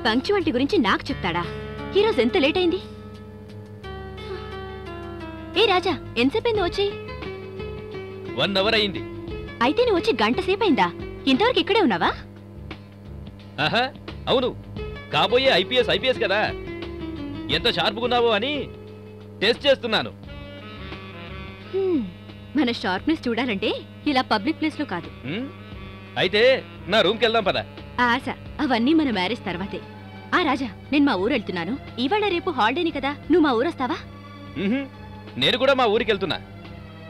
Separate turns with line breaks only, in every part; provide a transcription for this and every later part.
Punctuality గురించి నాకు చెప్తాడా? ఈరోజు ఎంత లేట్ అయింది? ఏ రాజా, ఎంతసేపైంది వచ్చి?
1 అవర్ అయింది.
అయితే నువ్వు వచ్చి గంట సేపైందా? ఇంతవరకు ఇక్కడే ఉన్నావా?
ఆహా, అవును. కాబోయే ఐపీఎస్ కదా, ఎంత షార్ప్గున్నావో అని టెస్ట్ చేస్తున్నాను.
మన షార్ప్నెస్ చూడాలంటే ఇలా పబ్లిక్ ప్లేస్ లో కాదు.
అయితే నా రూమ్కి వెళ్దాం పద.
ఆశ, అవన్నీ మన మ్యారేజ్ తర్వాతే. రాజా, నేను మా ఊరు వెళ్తున్నాను. ఇవాళ రేపు హాలిడేని కదా, నువ్వు మా ఊరొస్తావా?
నేను కూడా మా ఊరికి వెళ్తున్నా.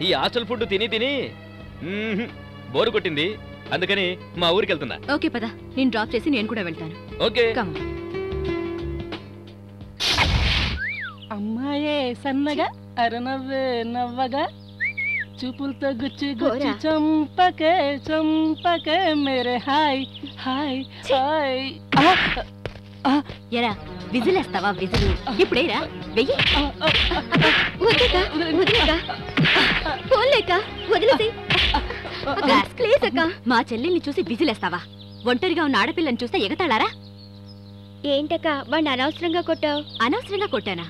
ఈ హాస్టల్ ఫుడ్ తిని తిని బోరు కొట్టింది, అందుకని మా ఊరికి వెళ్తున్నా.
ఓకే పద, నేను డ్రాప్ చేసి నేను కూడా వెళ్తాను.
ఓకే.
అమ్మాయే సన్నగా అరనవ్వే నవ్వగా చూపులతో గుచ్చి గుచ్చి చంపకే చంపకే మేరే హాయ్ హాయ్ హాయ్.
ఎరా విజిలేస్తావా? విజిల్ ఇప్పుడేరా, వెయ్యి. మా చెల్లెల్ని చూసి విజిలేస్తావా? ఒంటరిగా ఉన్న ఆడపిల్లని చూస్తే ఎగతాళారా?
ఏంటక్క వాడిని అనవసరంగా కొట్టావు?
అనవసరంగా కొట్టానా?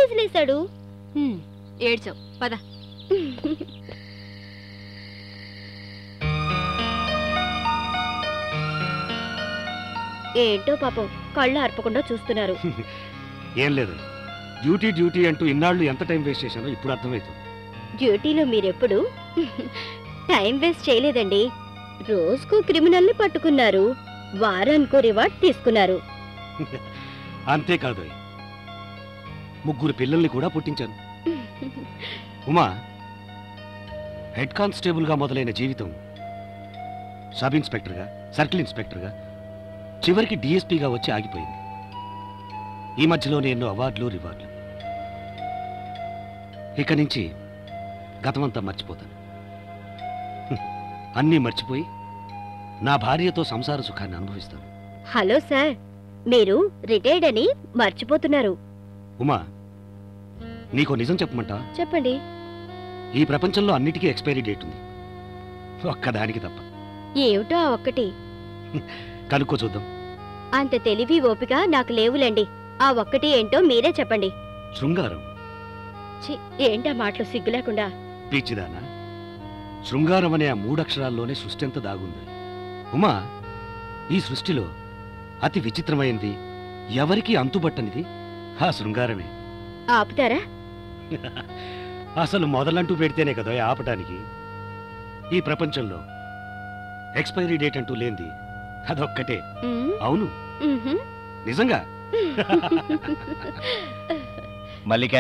విజిలేశాడు.
ఏడ్చావు, పద.
ఏంటో పాపం, కళ్ళు అర్పకుండా చూస్తున్నారు.
ఏం లేదు, డ్యూటీ డ్యూటీ అంటూ ఇన్నాళ్ళు ఎంత టైం వేస్ట్ చేశానో ఇప్పుడు అర్థమవుతుంది.
డ్యూటీలో మీరెప్పుడు టైం వేస్ట్ చేయలేదండి. రోజుకు క్రిమినల్ని పట్టుకున్నారు, వారానికో రివార్డ్ తీసుకున్నారు.
అంతేకాదు, 3 పిల్లల్ని కూడా పుట్టించాను. ఉమా, హెడ్ కానిస్టేబుల్గా మొదలైన జీవితం సబ్ ఇన్స్పెక్టర్గా, సర్కిల్ ఇన్స్పెక్టర్గా, చివరికి డిఎస్పీగా వచ్చి ఆగిపోయింది. ఈ మధ్యలోనే ఎన్నో అవార్డులు రివార్డులు. ఇక నుంచి గతమంతా మర్చిపోతాను. అన్నీ మర్చిపోయి నా భార్యతో సంసార సుఖాన్ని అనుభవిస్తాను.
హలో సార్, మీరు రిటైర్డ్ అని మర్చిపోతున్నారు.
ఉమా, నీకో నిజం చెప్పమంటా?
చెప్పండి.
ఈ ప్రపంచంలో అన్నిటికీ ఎక్స్పైరీ డేట్ ఉంది, ఒక్కదానికి తప్ప.
ఏమిటో ఆ ఒక్కటి?
కనుక్కో చూద్దాం.
అంత తెలివి ఓపిక నాకు లేవులేండి. ఆ ఒక్కటి ఏంటో మీరే చెప్పండి.
శృంగారం.
ఏంటా మాటలు సిగ్గు లేకుండా?
పిచ్చిదానా, శృంగారం అనే ఆ 3 అక్షరాల్లోనే సృష్టి ఎంత దాగుంది. ఉమా, ఈ సృష్టిలో అతి విచిత్రమైంది, ఎవరికీ అంతుబట్టనిది ఆ శృంగారమే.
ఆపుతారా?
అసలు మొదలంటూ పెడితేనే కదా ఆపటానికి. ఈ ప్రపంచంలో ఎక్స్పైరీ డేట్ అంటూ లేనిది అదొక్కటే. అవును, నిజంగా.
మల్లిక